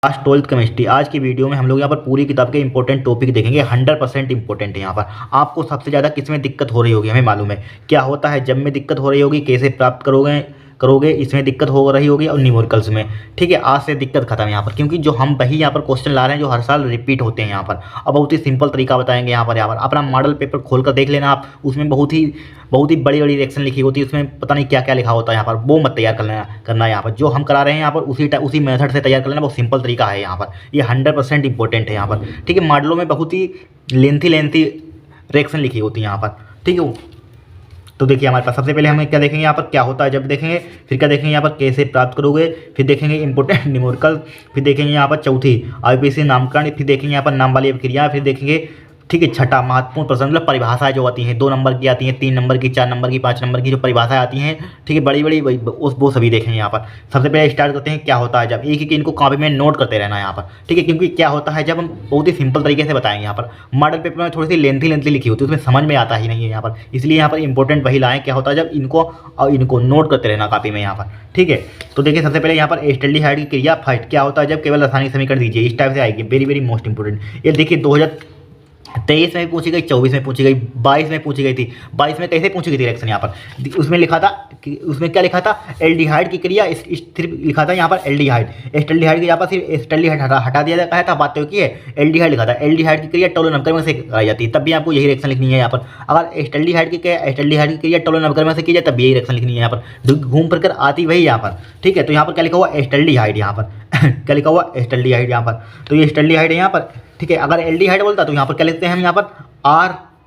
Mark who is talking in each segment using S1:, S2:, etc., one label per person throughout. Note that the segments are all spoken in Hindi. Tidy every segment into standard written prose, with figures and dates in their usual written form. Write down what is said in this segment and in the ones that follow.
S1: आज 12th केमिस्ट्री। आज की वीडियो में हम लोग यहाँ पर पूरी किताब के इंपॉर्टेंट टॉपिक देखेंगे। 100% इंपॉर्टेंट है। यहाँ पर आपको सबसे ज़्यादा किस में दिक्कत हो रही होगी हमें मालूम है क्या होता है, जब में दिक्कत हो रही होगी, कैसे प्राप्त करोगे करोगे इसमें दिक्कत हो रही होगी, और न्यूमेरिकल्स में। ठीक है, आज से दिक्कत खत्म यहाँ पर, क्योंकि जो हम वही यहाँ पर क्वेश्चन ला रहे हैं जो हर साल रिपीट होते हैं यहाँ पर। अब बहुत ही सिंपल तरीका बताएंगे यहाँ पर अपना मॉडल पेपर खोल कर देख लेना आप, उसमें बहुत ही बड़ी बड़ी रिएक्शन लिखी होती है, उसमें पता नहीं क्या क्या लिखा होता है यहाँ पर। वो मत तैयार करना यहाँ पर, जो हम करा रहे हैं यहाँ पर उसी मेथड से तैयार कर लेना। बहुत सिंपल तरीका है यहाँ पर, ये 100% इंपॉर्टेंट है यहाँ पर। ठीक है, मॉडलों में बहुत ही लेंथी रिएक्शन लिखी होती है यहाँ पर। ठीक है, तो देखिए हमारे पास सबसे पहले हमें क्या देखेंगे यहाँ पर, क्या होता है जब देखेंगे, फिर क्या देखेंगे यहाँ पर कैसे प्राप्त करोगे, फिर देखेंगे इंपोर्टेंट न्यूमेरिकल, फिर देखेंगे यहाँ पर चौथी आईपीसी नामकरण, फिर देखेंगे यहाँ पर नाम वाली अभिक्रिया, फिर देखेंगे ठीक है छठा महत्वपूर्ण प्रश्न, मतलब परिभाषाएं जो आती हैं 2 नंबर की आती हैं, 3 नंबर की, 4 नंबर की, 5 नंबर की जो परिभाषाएं आती हैं। ठीक है, बड़ी वो सभी देखेंगे यहाँ पर। सबसे पहले स्टार्ट करते हैं क्या होता है जब, एक इनको कॉपी में नोट करते रहना यहाँ पर। ठीक है, क्योंकि क्या होता है जब हम बहुत ही सिंपल तरीके से बताएंगे यहाँ पर। मॉडल पेपर में थोड़ी सी लेंथी लिखी होती है, उसमें समझ में आता ही नहीं है यहाँ पर, इसलिए यहाँ पर इंपॉर्टेंट वही लाएँ क्या होता है जब इनको नोट करते रहना कॉपी में यहाँ पर। ठीक है, तो देखिए सबसे पहले यहाँ पर एस्टल्डिहाइड की क्रिया फर्स्ट क्या होता है जब केवल रासायनिक समीकरण दीजिए, इस टाइप से आएगी। Very most important. ये देखिए 2023 में पूछी गई, 24 में पूछी गई, 22 में पूछी गई थी। 22 में कैसे पूछी गई थी रिएक्शन यहाँ पर, उसमें लिखा था कि उसमें क्या लिखा था, एल्डिहाइड की क्रिया सिर्फ लिखा था यहाँ पर एल्डिहाइड। एस्टल्डिहाइड की यहाँ पर सिर्फ एस्टल्डिहाइड हटा दिया कहा था, बात तो की है एल्डिहाइड लिखा था। एल्डिहाइड की क्रिया टोलो नमकरण से कराई जाती है, तब भी आपको यही रिएक्शन लिखनी है यहाँ पर। अगर एस्टल्डिहाइड की क्रिया टोलो नमकरण से की जाए तब भी यही रिएक्शन लिखनी है यहाँ पर, घूम फिर कर आती वही यहाँ पर। ठीक है, तो यहाँ पर क्या लिखा हुआ एस्टल्डिहाइड यहाँ पर क्या लिखा हुआ एस्टल्डिहाइड यहाँ पर, तो ये एस्टल्डिहाइड है यहाँ पर। ठीक है, अगर एल्डिहाइड बोलता तो यहाँ पर क्या लिखते हैं हम यहाँ पर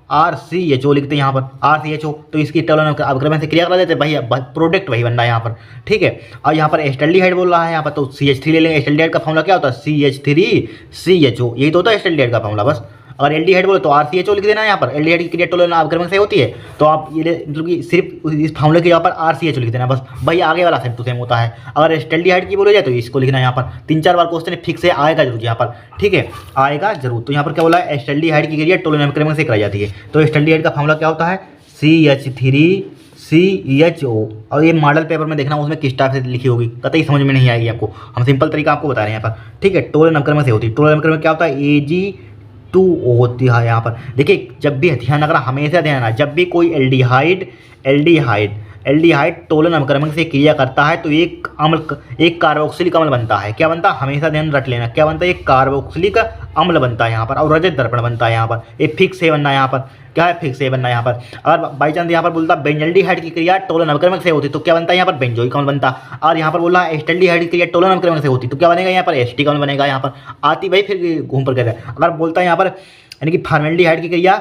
S1: RCHO लिखते हैं यहाँ पर RCHO, तो इसकी अवक्रमण से क्रिया करा देते हैं, वही प्रोडक्ट वही बन रहा है यहाँ पर। ठीक है, और यहाँ पर एस्टल्डिहाइड बोल रहा है यहाँ पर, तो CH3 ले लेंगे। एस्टल्डिहाइड का फॉर्मूला क्या होता है, CH3CHO, यही तो होता है एस्टल्डिहाइड का फॉर्मूला बस। अगर एल्डिहाइड बोले तो RCHO लिख देना है यहाँ पर। एल्डिहाइड की क्रिया टोलो अवक्रमण से होती है, तो आप ये मतलब कि सिर्फ इस फॉर्मूले के यहाँ पर RCHO लिख देना बस, भाई आगे वाला सेम टू सेम होता है। अगर एस्टल्डिहाइड की बोले जाए तो इसको लिखना है यहाँ पर। 3-4 बार क्वेश्चन फिक्स से आएगा जरूर यहाँ पर। ठीक है, आएगा जरूर। तो यहाँ पर क्या बोला है, एस्टल्डिहाइड की क्रिया टोलो अवक्रमण से कराई जाती है, तो एस्टल्डिहाइड का फॉर्मूला क्या होता है, CH3CHO। और ये मॉडल पेपर में देखना उसमें किस टाइप से लिखी होगी, कतई समझ में नहीं आएगी आपको, हम सिंपल तरीका आपको बता रहे हैं यहाँ पर। ठीक है, टोलो नमकरण से होती है। टोलो नमकरण क्या होता है, Ag2O होती है यहाँ पर। देखिए जब भी ध्यान रखना, हमेशा ध्यान रखना, जब भी कोई एल्डिहाइड टोलन अवक्रमण से क्रिया करता है तो एक कार्बोक्सिलिक अम्ल बनता है। क्या बनता है, हमेशा ध्यान रख लेना, क्या बनता है, एक कार्बोक्सिलिक अम्ल बनता है यहाँ पर, और रजत दर्पण बनता है यहाँ पर। ये फिक्स से बनना है यहाँ पर, क्या है, फिक्स से बनना है यहाँ पर। अगर बाई चांस यहाँ पर बोलता बेंजल्डिहाइड की क्रिया टोलन अवक्रमण से होती तो क्या बनता है यहाँ पर, बेंजोइक अम्ल बनता। और यहाँ पर बोला एस्टल्डिहाइड की क्रिया टोलन अवक्रमण से होती तो क्या बनेगा यहाँ पर, एस्टिक अम्ल बनेगा यहाँ पर। आती भाई फिर घूम पर कहता है। अगर बोलता है यहाँ पर यानी कि फॉर्मेल्डिहाइड की क्रिया,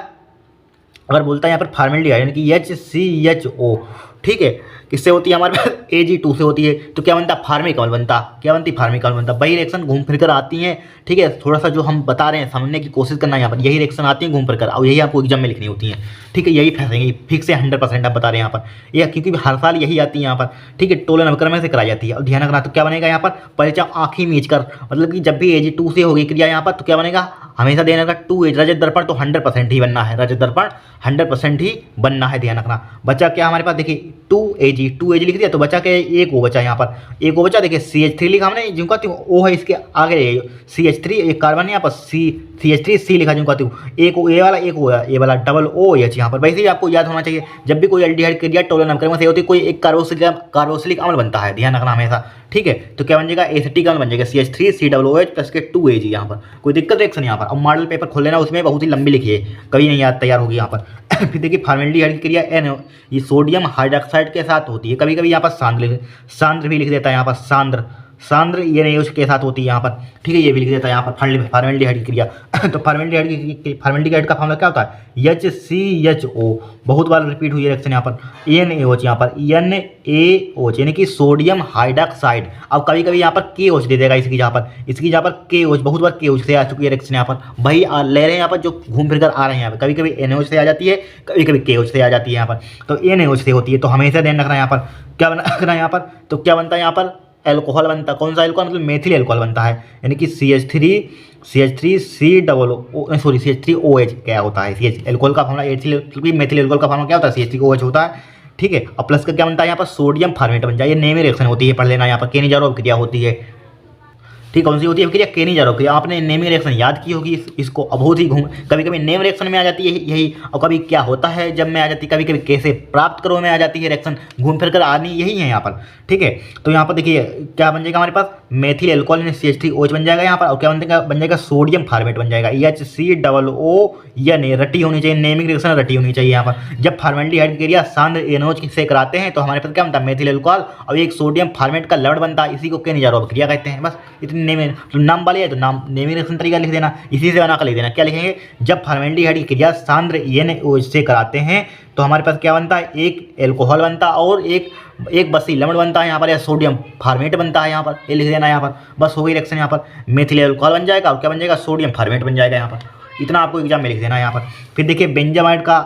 S1: अगर बोलता है यहाँ पर फॉर्मेल्डिहाइड यानी कि HCHO, ठीक है, किससे होती है हमारे पास, Ag2 से होती है, तो क्या बनता है, फार्मिक अम्ल बनता। क्या बनती, फार्मिक अम्ल बनता। वही रिएक्शन घूम फिर कर आती हैं। ठीक है, थोड़ा सा जो हम बता रहे हैं समझने की कोशिश करना है यहाँ पर, यही रिएक्शन आती है घूम फिर कर, और यही आपको एग्जाम में लिखनी होती है। ठीक है, यही फंसेंगे फिक्स से 100% आप बता रहे हैं यहाँ पर, यह क्योंकि हर साल यही आती है यहाँ पर। ठीक है, टोलन अवक्रमण से कराई जाती है। और ध्यान रखना, तो क्या बनेगा यहाँ पर, परिचय आँखी मीच कर, मतलब कि जब भी Ag2 से होगी क्रिया यहाँ पर तो क्या बनेगा, हमेशा ध्यान रखना 2Ag रजत दर्पण तो 100% ही बनना है, रजत दर्पण 100% ही बनना है, ध्यान रखना। बचा क्या हमारे पास, देखिए 2Ag लिख दिया तो बचा क्या, एक O बचा यहाँ पर, एक O बचा। देखिए CH3 लिखा हमने, जो कहती हूँ O है इसके आगे CH3, एक कार्बन यहाँ पर CH3C लिखा, जो कहती हूँ एक O, ए वाला एक O है, ये वाला डबल OH यहाँ पर। वैसे ही आपको याद होना चाहिए, जब भी कोई एल्डिहाइड क्रिया टोलन अवक्रमण से होती है कोई एक कार्बोक्सिलिक अम्ल बनता है, ध्यान रखना हमेशा। ठीक है, तो क्या बन जाएगा, एसिटिक अम्ल बन जाएगा, CH3COOH प्लस के 2Ag यहाँ पर। कोई दिक्कत रिएक्शन यहाँ पर। अब मॉडल पेपर खोल लेना, उसमें बहुत ही लंबी लिखी है, कभी नहीं याद तैयार होगी यहाँ पर। फिर देखिए फॉर्मेल्डिहाइड की क्रिया ये सोडियम हाइड्रॉक्साइड के साथ होती है, कभी कभी यहाँ पर सांद्र भी लिख देता है यहाँ पर, सांद्र ये नहीं उसके साथ होती है यहाँ पर। ठीक है, ये भी लिख देता है यहाँ पर फॉर्मेल्डिहाइड की क्रिया। तो फॉर्मेल्डिहाइड का फॉर्मूला क्या होता है, HCHO, बहुत बार रिपीट हुई है रिएक्शन यहाँ पर। NaOH यहाँ पर, NaOH यानी कि सोडियम हाइड्रॉक्साइड। अब कभी कभी यहाँ पर KOH दे देगा इसकी जगह पर KOH, बहुत बार KOH से आ चुकी है रिएक्शन यहाँ पर। वही ले रहे हैं यहाँ पर, जो घूम फिर कर आ रहे हैं यहाँ पर, कभी कभी NaOH से आ जाती है, कभी कभी KOH से आ जाती है यहाँ पर। तो NaOH से होती है, तो हमेशा ध्यान रखना यहाँ पर, क्या रखना यहाँ पर, तो क्या बनता है यहाँ पर, एल्कोहल बनता। कौन सा एल्कोहल, मतलब मेथिल एल्कोहल बनता है, यानी कि CH3OH क्या होता है, CH एल्कोहल का फॉर्मूला मेथिल एल्कोहल का फॉर्मूला क्या होता है, CH3OH होता है। ठीक है, और प्लस का क्या बनता है यहाँ पर, सोडियम फार्मेट बन जाए। ये नेमी रिएक्शन होती है, पढ़ लेना यहाँ पर, केनिजारोव क्रिया होती है। ठीक, कौन सी होती है अभिक्रिया? केनी जारो क्रिया। आपने नेमिंग रिएक्शन याद की होगी इसको, बहुत ही घूम, कभी कभी नेम रिएक्शन में आ जाती है यही, और कभी क्या होता है जब में आ जाती है, कभी कभी कैसे प्राप्त करो में आ जाती है रिएक्शन, घूम फिर कर आनी यही है यहाँ पर। ठीक है, तो यहाँ पर देखिए क्या बन जाएगा हमारे पास, मेथिल एल्कोहल CH3OH बन जाएगा यहाँ पर, और क्या बन जाएगा सोडियम फार्मेट बन जाएगा HCOO, या रटी होनी चाहिए, नेमिंग रिएक्शन रटी होनी चाहिए यहाँ पर। जब फॉर्मेल्डिहाइड की क्रिया सांद्र NOH से कराते हैं तो हमारे पास क्या बनता है, मेथिल एल्कोहल और एक सोडियम फार्मेट का लवण बनता है, इसी को केनी जारो क्रिया कहते हैं। बस इतनी नेमिंग, तो नाम वाले है तो नाम नेमिंग रिएक्शन तरीका लिख देना, इसी से बनाकर लिख देना। क्या लिखेंगे, जब फॉर्मेल्डिहाइड की क्रिया सांद्र NOH से कराते हैं तो हमारे पास क्या बनता है, एक एल्कोहल बनता है और एक बसी लवण बनता है यहाँ पर, या सोडियम फार्मेट बनता है यहाँ पर, ये लिख देना यहाँ पर। बस हो गई रिएक्शन यहाँ पर, मेथिल एल्कोहल बन जाएगा और क्या बन जाएगा, सोडियम फार्मेट बन जाएगा यहाँ पर। इतना आपको एग्जाम में लिख देना यहाँ पर। फिर देखिए बेंजामाइड का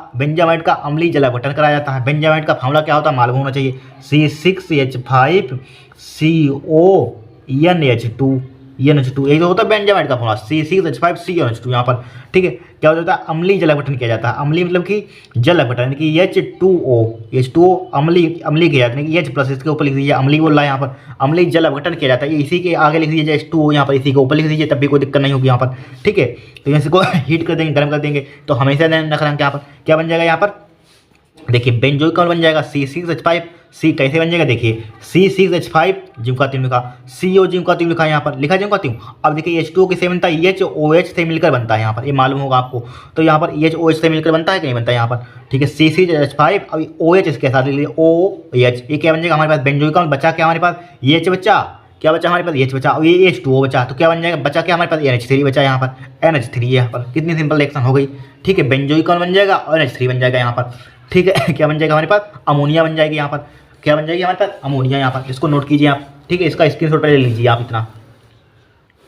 S1: अम्लीय जल अपघटन कराया जाता है। बेंजामाइड का फॉर्मूला क्या होता है, मालूम होना चाहिए, C6H5CONH2, यही तो होता है बेंजामाइड का फॉर्मूला, C6H5CONH2 यहाँ पर। ठीक है, क्या होता है, अम्लीय जल अपघटन किया जाता है। अम्लीय मतलब कि जल अपघटन की H2O अम्लीय किया जाता है कि H+ इसके ऊपर लिख दीजिए, अम्लीय बोल रहा है यहाँ पर, अम्लीय जल अपघटन किया जाता है, इसी के आगे लिख दीजिए H2O यहाँ पर, इसी के ऊपर लिख दीजिए, तब भी कोई दिक्कत नहीं होगी यहाँ पर। ठीक है, तो इसको हीट कर देंगे, गर्म कर देंगे, तो हमेशा ध्यान रखना यहाँ पर क्या बन जाएगा, यहाँ पर देखिए बेंजोइक बन जाएगा C6H5। सी कैसे बन जाएगा, देखिए C6H5 जिंक तीन लिखा, CO जिंक तीन लिखा यहाँ पर, लिखा जिंक तीन। अब देखिए H2O किससे बनता है, HOH से मिलकर बनता है यहाँ पर, ये मालूम होगा आपको। तो यहाँ पर HOH से मिलकर बनता है कि नहीं बनता है यहाँ पर। ठीक है, C6H5 अभी OH इसके साथ लिख लीजिए OH, ये क्या बन जाएगा हमारे पास, बेंजोइक बचा क्या हमारे पास, H बचा, क्या बचा हमारे पास H बचा, और ये H2O बचा, तो क्या बन जाएगा, बचा क्या हमारे पास NH3 बचा यहाँ पर, NH3 यहाँ पर। कितनी सिंपल रिएक्शन हो गई। ठीक है, बेंजोइक बन जाएगा और NH3 बन जाएगा यहाँ पर। ठीक है, क्या बन जाएगा हमारे पास, अमोनिया बन जाएगी यहाँ पर, क्या बन जाएगी हमारे पास, अमोनिया यहाँ पर। इसको नोट कीजिए आप। ठीक है, इसका स्क्रीनशॉट पहले ले लीजिए आप इतना।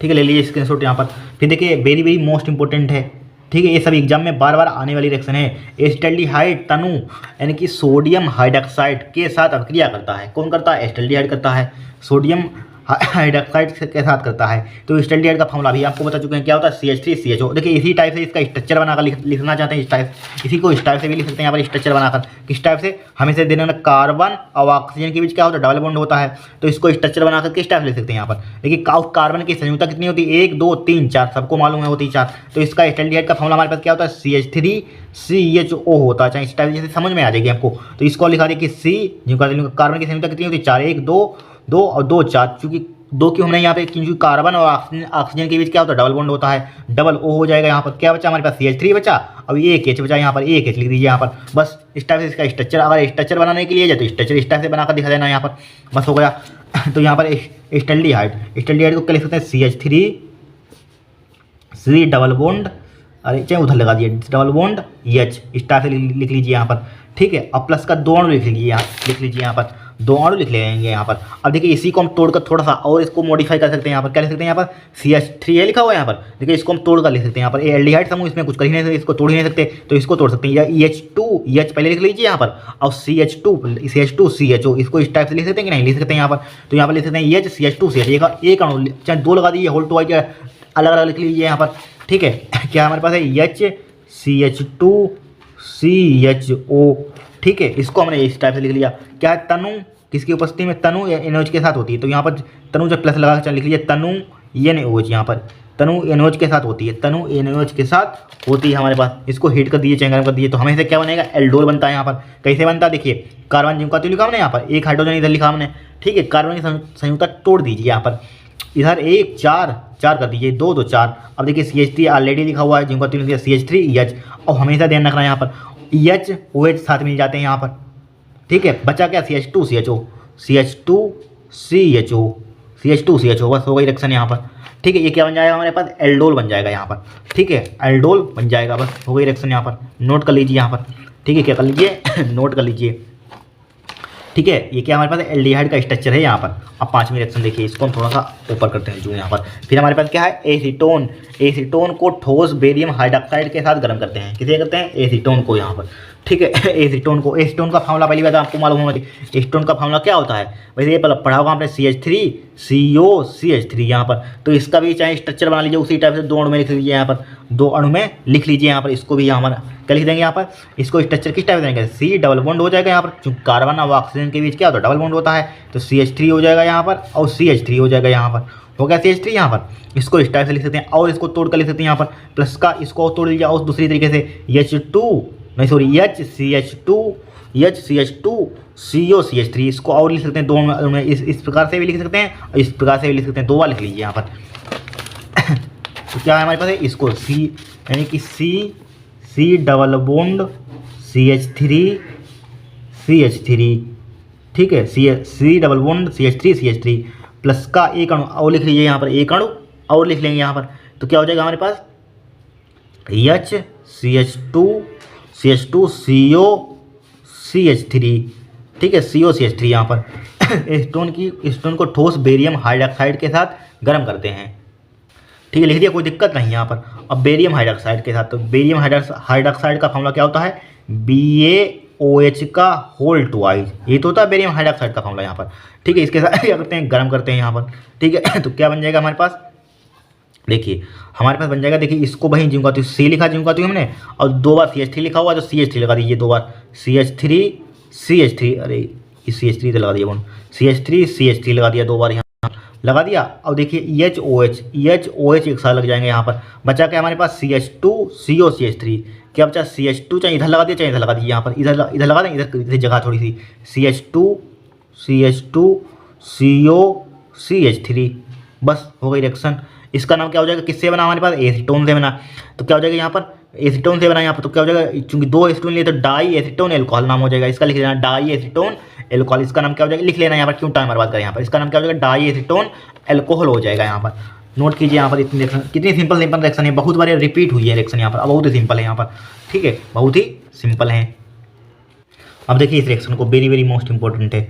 S1: ठीक है, ले लीजिए स्क्रीनशॉट यहाँ पर। फिर देखिए वेरी वेरी मोस्ट इंपॉर्टेंट है। ठीक है, ये सब एग्जाम में बार बार आने वाली रिएक्शन है। एसिटाल्डिहाइड तनु यानी कि सोडियम हाइड्रॉक्साइड के साथ अभिक्रिया करता है। कौन करता है, एसिटाल्डिहाइड करता है, सोडियम हाइड्रॉक्साइड के साथ करता है। तो एसिटाल्डिहाइड का फॉर्मूला भी आपको बता चुके हैं, क्या होता है CH3CHO। देखिए इसी टाइप से इसका स्ट्रक्चर बनाकर लिखना चाहते हैं, इस टाइप, इसी को इस टाइप से भी लिख सकते हैं यहाँ पर स्ट्रक्चर बनाकर। किस टाइप से, हमेशा देना कार्बन और ऑक्सीजन के बीच क्या होता है, डबल बॉन्ड होता है, तो इसको स्ट्रक्चर बनाकर किस टाइप से लिख सकते हैं यहाँ पर। देखिए कार्बन की संयुक्ता कितनी होती है, 1 2 3 4, सबको मालूम है होती है 4। तो इसका एसिटाल्डिहाइड का फॉर्मूला हमारे पास क्या होता है, CH3CHO होता है। चाहे इस टाइप जैसे समझ में आ जाएगी आपको। तो इसको लिखा देखिए कार्बन की संयुक्ता कितनी होती है, 4 1 2 और 2 4, चूंकि 2 क्यों हमने यहाँ पे, क्योंकि कार्बन और ऑक्सीजन के बीच क्या होता है, डबल बॉन्ड होता है, डबल O हो जाएगा यहाँ पर। क्या बचा हमारे पास, CH3 बचा, अभी एक H बचा यहाँ पर, एक H लिख दीजिए यहाँ पर। बस इस टाइप से इसका स्ट्रक्चर, अगर स्ट्रक्चर बनाने के लिए जाए तो स्ट्रक्चर इस टाइप से बनाकर दिखा देना यहाँ पर, बस हो गया। तो यहाँ पर एसिटाल्डिहाइड को क्या लिख सकते हैं, CH3 डबल बॉन्ड, अरे चाहे उधर लगा दिए डबल बॉन्ड H, इस टाइप से लिख लीजिए यहाँ पर। ठीक है, अब प्लस का 2 अणु लिख लीजिए यहाँ पर, 2 अणु लिख लेंगे यहाँ पर। अब देखिए इसी को हम तोड़कर थोड़ा सा और इसको मॉडिफाई कर सकते हैं यहाँ पर। क्या लिख सकते हैं यहाँ पर, CH3 लिखा हुआ है यहाँ पर, देखिए इसको हम तोड़ कर लिख सकते हैं यहाँ पर। एल्डिहाइड समूह, इसमें कुछ कर ही नहीं सकते, इसको तोड़ ही नहीं सकते, तो इसको तोड़ सकते हैं। या H पहले लिख लीजिए यहाँ पर, और CH2CHO, इसको इस टाइप से लिख सकते हैं कि नहीं लिख सकते हैं यहाँ पर। तो यहाँ पर लिख सकते हैं CH2CH, एक अणु, चाहे 2 लगा दीजिए, होल टू अलग अलग लिख लीजिए यहाँ पर। ठीक है, क्या हमारे पास है HCH2CHO। ठीक है, इसको हमने इस टाइप से लिख लिया। क्या है, तनु किसकी उपस्थिति में, तनु NOH के साथ होती है, तो यहाँ पर तनु जब प्लस लगा कर लिख लीजिए, तनु NOH यहाँ पर, तनु NOH के साथ होती है, तनु NOH के साथ होती है हमारे पास। इसको हीट कर दीजिए, चैंगरम कर दीजिए, तो हमें से क्या बनेगा, एल्डोल बनता है यहाँ पर। कैसे बनता है, देखिए कार्बन जिंक लिखा हमने यहाँ पर, एक हाइड्रोजन इधर लिखा हमने। ठीक है, कार्बन की संयुक्ता तोड़ दीजिए यहाँ पर, इधर 1 4 कर दीजिए, 2 2 4। अब देखिए CH3 ऑलरेडी लिखा हुआ है, जिनका CH3H, और हमेशा ध्यान रखना यहाँ पर HOH साथ मिल जाते हैं यहाँ पर। ठीक है, बचा क्या, CH2CHO, बस हो गई रिएक्शन यहाँ पर। ठीक है, ये क्या बन जाएगा हमारे पास, एल्डोल बन जाएगा यहाँ पर। ठीक है, एल्डोल बन जाएगा, बस हो गई रिएक्शन यहाँ पर। नोट कर लीजिए यहाँ पर। ठीक है, क्या कर लीजिए नोट कर लीजिए। ठीक है, ये क्या हमारे पास एल्डिहाइड का स्ट्रक्चर है यहाँ पर। अब 5वीं रिएक्शन देखिए, इसको हम थोड़ा सा ऊपर करते हैं जो यहाँ पर। फिर हमारे पास क्या है, एसीटोन को ठोस बेरियम हाइड्रॉक्साइड के साथ गर्म करते हैं। किसे करते हैं, एसीटोन को यहाँ पर। ठीक है, एसीटोन का फॉर्मूला पहली बात आपको मालूम होगा। एसीटोन का फॉर्मूला क्या होता है, वैसे ये पढ़ा होगा आपने, CH3 COCH3 यहाँ पर। तो इसका भी चाहे स्ट्रक्चर बना लीजिए उसी टाइप से, 2 अणु में लिख लीजिए यहाँ पर, 2 अणु में लिख लीजिए यहाँ पर। इसको भी यहाँ पर क्या लिख देंगे यहाँ पर, इसको स्ट्रक्चर किस टाइप देंगे, C डबल बॉन्ड हो जाएगा यहाँ पर, क्योंकि कार्बन और ऑक्सीजन के बीच क्या होता है, डबल बॉन्ड होता है। तो CH3 हो जाएगा यहाँ पर और CH3 हो जाएगा यहाँ पर, हो गया CH3 यहाँ पर। इसको इस टाइप से लिख सकते हैं और इसको तोड़ कर लिख सकते हैं यहाँ पर, प्लस का इसको तोड़ लीजिए और दूसरी तरीके से HCH2 COCH3, इसको और लिख सकते हैं 2 में, इस प्रकार से भी लिख सकते हैं, इस प्रकार से भी लिख सकते हैं, 2 बार लिख लीजिए यहाँ पर। तो क्या है हमारे पास है, इसको C यानी कि C डबल बॉन्ड CH3 ठीक है, C double bond CH3 plus का एक अणु और लिख लीजिए यहाँ पर, एक अणु और लिख लेंगे यहाँ पर। तो क्या हो जाएगा हमारे पास CH2 COCH3 ठीक है, COCH3 यहाँ पर। स्टोन को ठोस बेरियम हाइड्रॉक्साइड के साथ गर्म करते हैं, ठीक है, लिख दिया, कोई दिक्कत नहीं यहाँ पर। अब बेरियम हाइड्रॉक्साइड के साथ, तो बेरियम हाइड्रॉक्साइड का फॉर्मूला क्या होता है, BaOH का होल ट्वाइस, ये तो होता है बेरियम हाइड्रॉक्साइड का फॉर्मूला यहाँ पर, ठीक है। इसके साथ क्या करते हैं, गर्म करते हैं यहाँ पर, ठीक है। तो क्या बन जाएगा हमारे पास, देखिए हमारे पास बन जाएगा, देखिए इसको वहीं जिंकाती हूँ, C लिखा जिंकाती हूँ हमने, और 2 बार CH3 लिखा हुआ, तो CH3 लगा दीजिए 2 बार, CH3 अरे CH3 तो लगा दिया, CH3 लगा दिया 2 बार यहाँ लगा दिया। अब देखिए EHOH एक साथ लग जाएंगे यहाँ पर, बचा क्या हमारे पास CH2 COCH3, क्या बचा CH2, चाहे इधर लगा दिया चाहे इधर लगा दीजिए यहाँ पर, इधर लगा दें, इधर जगह थोड़ी सी, CH2 COCH3, बस हो गई रिएक्शन। इसका नाम क्या हो जाएगा, किससे बना हमारे पास, एसीटोन से बना। तो क्या हो जाएगा यहाँ पर, एसीटोन से बना यहाँ पर, तो क्या हो जाएगा, चूंकि 2 एसीटोन लिए तो डाई एसीटोन एल्कोहल नाम हो जाएगा, इसका लिख लेना डाई एसीटोन एल्कोहल। इसका नाम क्या हो जाएगा, लिख लेना यहाँ पर, क्यों टाइम बर्बाद करें यहाँ पर, इसका नाम क्या हो जाएगा, डाई एसीटोन एल्कोहल हो जाएगा यहाँ पर। नोट कीजिए यहाँ पर, इतनी रिएक्शन, कितनी सिंपल रिएक्शन है, बहुत बार रिपीट हुई है रिएक्शन यहाँ पर, अब बहुत ही सिंपल है यहाँ पर, ठीक है, बहुत ही सिंपल है। अब देखिए इस रिएक्शन को वेरी मोस्ट इंपॉर्टेंट है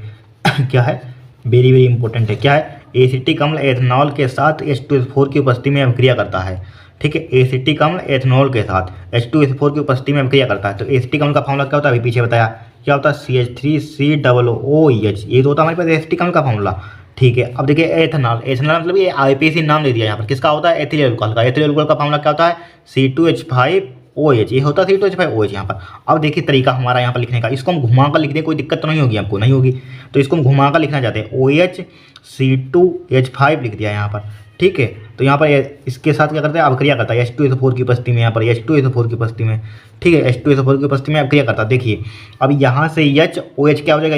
S1: क्या है, वेरी इंपॉर्टेंट है, क्या है, एसिटिक अम्ल एथनॉल के साथ H2SO4 की उपस्थिति में अभिक्रिया करता है, ठीक है। एसिटिक अम्ल एथनॉल के साथ H2SO4 की उपस्थिति में अभिक्रिया करता है। तो एसिटिक अम्ल का फॉर्मूला क्या होता है, अभी पीछे बताया, क्या होता है, CH3COOH, ये तो होता है हमारे पास एसिटिक अम्ल का फॉर्मूला, ठीक है। अब देखिए एथनॉल मतलब ये IPAC नाम दे दिया यहाँ पर, किसका होता है, एथिल एल्कोहल का। एथिल एल्कोहल का फॉर्मूला क्या होता है, C2H5OH, ये होता है C2H5OH यहाँ पर। अब देखिए तरीका हमारा यहाँ पर लिखने का, इसको हम घुमा कर लिख दें, कोई दिक्कत तो नहीं होगी आपको, नहीं होगी। तो इसको हम घुमा कर लिखना चाहते हैं, OH C2H5 लिख दिया यहाँ पर, ठीक है। तो यहाँ पर इसके साथ क्या करते हैं, अभिक्रिया करता है H2SO4 की उपस्थिति में, यहाँ पर H2SO4 की उपस्थिति में, ठीक है, H2SO4 की उपस्थिति में अभिक्रिया करता है। देखिए अब यहाँ से OH क्या हो जाएगा,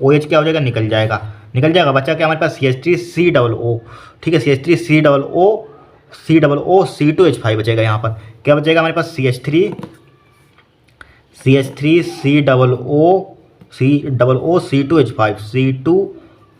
S1: OH क्या हो जाएगा, निकल जाएगा, बच्चा क्या हमारे पास CH3COO, ठीक है, CH3COO C2H5 बचेगा यहाँ पर, क्या बचेगा हमारे पास CH3COO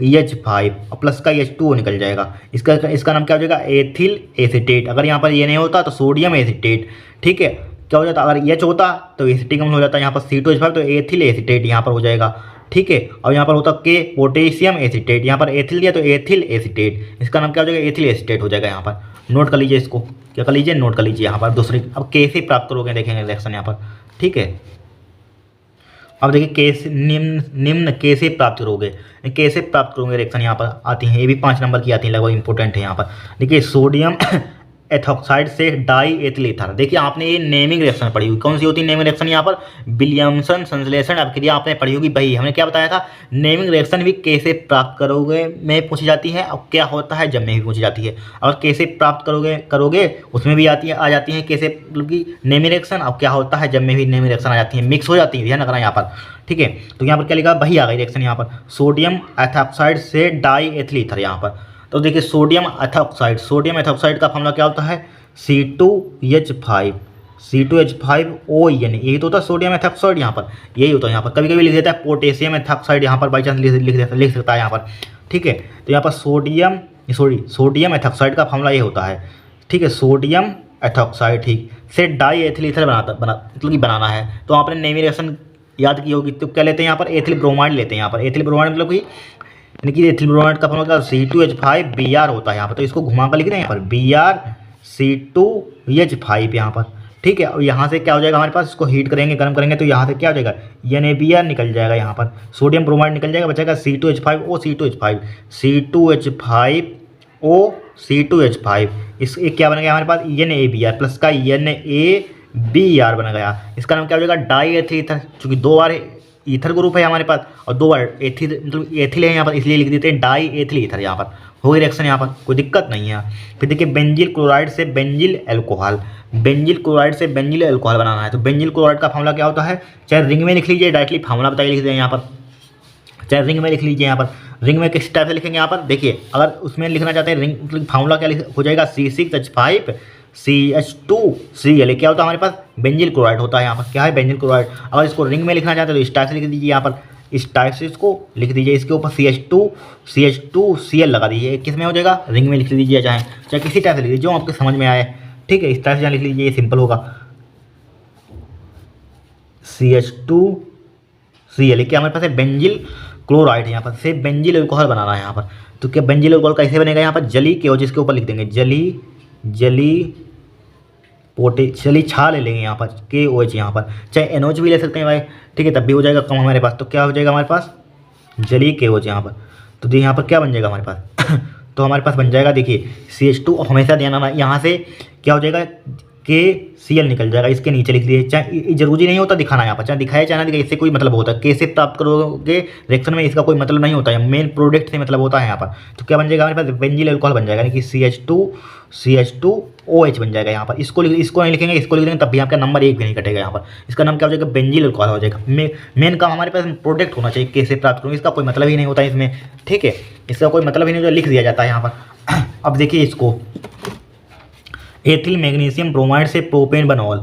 S1: C2H5 और प्लस का H2O निकल जाएगा। इसका नाम क्या हो जाएगा, एथिल एसीटेट। अगर यहाँ पर ये नहीं होता तो सोडियम एसीटेट, ठीक है। क्या हो जाता, अगर H होता तो एसिटिक अम्ल हो जाता, यहाँ पर C2H5 तो एथिल एसीटेट यहाँ पर हो जाएगा, ठीक है। और यहाँ पर होता K पोटेशियम एसीटेट, यहाँ पर एथिल दिया तो एथिल एसीटेट, इसका नाम क्या हो जाएगा, एथिल एसीटेट हो जाएगा यहाँ पर। नोट कर लीजिए इसको, क्या कर लीजिए, नोट कर लीजिए यहाँ पर दूसरी। अब कैसे प्राप्त करोगे देखेंगे रिएक्शन यहाँ पर, ठीक है। अब देखिए कैसे निम्न कैसे प्राप्त करोगे रिएक्शन यहाँ पर आती हैं, ये भी 5 नंबर की आती हैं, लगभग इंपॉर्टेंट है यहाँ पर। देखिए सोडियम एथॉक्साइड से डाई एथिल ईथर, देखिए आपने ये नेमिंग रिएक्शन पढ़ी हुई, कौन सी होती है नेमिंग रिएक्शन, यहाँ पर विलियमसन संश्लेषण अभिक्रिया आपने पढ़ी होगी। भाई हमने क्या बताया था, नेमिंग रिएक्शन भी कैसे प्राप्त करोगे में पूछी जाती है, और क्या होता है जब में भी पूछी जाती है। और कैसे प्राप्त करोगे उसमें भी आ जाती है कैसे, मतलब कि नेमिंग रिएक्शन, और क्या होता है जब में भी नेमिंग रिएक्शन आ जाती है, मिक्स हो जाती है, ध्यान रखना यहाँ पर, ठीक है। तो यहाँ पर क्या लिखा, वही आ गई रिएक्शन यहाँ पर, सोडियम एथॉक्साइड से डाई एथिल ईथर यहाँ पर। तो देखिए सोडियम एथॉक्साइड का फॉर्मूला क्या होता है, C2H5ON, यही तो होता है सोडियम एथॉक्साइड यहाँ पर, यही होता है यहाँ पर। कभी कभी लिख देता है पोटेशियम एथॉक्साइड यहाँ पर, बाई चांस लिख सकता है यहाँ पर, ठीक है। तो यहाँ पर सोडियम एथॉक्साइड का फॉर्मूला ये होता है, ठीक है, सोडियम एथॉक्साइड, ठीक, से डाई एथिल ईथर मतलब कि बनाना है। तो आपने नेमिंग रिएक्शन याद की होगी, तो क्या लेते हैं यहाँ पर, एथिल ब्रोमाइड लेते हैं यहाँ पर। एथिल ब्रोमाइड मतलब कि यानी कि एथिल ब्रोमाइड का फॉर्मूला C2H5Br होता है यहाँ पर। तो इसको घुमा कर लिख रहे हैं यहाँ पर, BrC2H5 यहाँ पर, ठीक है। और यहाँ से क्या हो जाएगा हमारे पास, इसको हीट करेंगे, गर्म करेंगे तो यहाँ से क्या हो जाएगा, NaBr निकल जाएगा, यहाँ पर सोडियम ब्रोमाइड निकल जाएगा, बचेगा C2H5O C2H5 C2H5O C2H5। इस एक क्या बन गया हमारे पास, NaBr प्लस का NaBr बन गया। इसका नाम क्या हो जाएगा, डाई एथिल ईथर, चूँकि 2 बार ईथर ग्रुप है हमारे पास और 2 बार एथिल मतलब एथिल है यहाँ पर, इसलिए लिख देते हैं डाई एथिल ईथर। यहाँ पर हो गई रिएक्शन, यहाँ पर कोई दिक्कत नहीं है। फिर देखिए बेंजिल क्लोराइड से बेंजिल एल्कोहल, बेंजिल क्लोराइड से बेंजिल एल्कोहल बनाना है तो बेंजिल क्लोराइड का फार्मूला क्या होता है, चाहे रिंग में लिख लीजिए, डायरेक्टली फार्मूला बताइए लिख दें यहाँ पर, चाहे रिंग में लिख लीजिए। यहाँ पर रिंग में किस टाइप से लिखेंगे, यहाँ पर देखिए अगर उसमें लिखना चाहते हैं रिंग मतलब फार्मूला क्या हो जाएगा, C6H5 CH2Cl। क्या होता है हमारे पास, बेंजिल क्लोराइड होता है। यहाँ पर क्या है, बेंजिल क्लोराइड। अगर इसको रिंग में लिखना चाहते हैं तो इस टाइप से लिख दीजिए, यहाँ पर इस टाइप से इसको लिख दीजिए, इसके ऊपर CH2Cl लगा दीजिए। किस में हो जाएगा, रिंग में लिख लीजिए, चाहे किसी टाइप से लिख दीजिए जो आपके समझ में आए, ठीक है। इस टाइप से लिख लीजिए, ये सिंपल होगा। CH2Cl क्या हमारे पास है, बेंजिल क्लोराइड है। यहाँ पर से बेंजिल अल्कोहल बनाना है यहाँ पर, तो क्या बेंजिल अल्कोहल कैसे बनेगा, यहाँ पर जली के जिसके ऊपर लिख देंगे जली छा ले लेंगे यहाँ पर KOH, यहाँ पर चाहे NOH भी ले सकते हैं भाई, ठीक है, तब भी हो जाएगा कम हमारे पास। तो क्या हो जाएगा हमारे पास, जली KOH यहाँ पर। तो देखिए यहाँ पर क्या बन जाएगा हमारे पास तो हमारे पास बन जाएगा देखिए CH2, और हमेशा ध्यान रखना यहाँ से क्या हो जाएगा, KCl निकल जाएगा, इसके नीचे लिख दिए। चाहे जरूरी नहीं होता दिखाना, यहाँ पर चाहे दिखाया चाहे ना दिखाए, इससे कोई मतलब होता है। K से प्राप्त करोगे रिएक्शन में, इसका कोई मतलब नहीं होता है, मेन प्रोडक्ट से मतलब होता है यहाँ पर। तो क्या बन जाएगा हमारे पास, बेंजिल अल्कोहल बन जाएगा, यानी कि CH2OH बन जाएगा यहाँ पर। इसको नहीं लिखेंगे, इसको लिख देंगे तब भी आपका नंबर 1 भी नहीं कटेगा। यहाँ पर इसका नाम क्या हो जाएगा, बेंजिल अल्कोहल हो जाएगा। मेन काम हमारे पास प्रोडक्ट होना चाहिए, K से प्राप्त करोगे, इसका कोई मतलब ही नहीं होता है इसमें, ठीक है, इसका कोई मतलब ही नहीं होता, लिख दिया जाता है यहाँ पर। अब देखिए इसको, एथिल मैग्नीशियम ब्रोमाइड से प्रोपेन बनॉल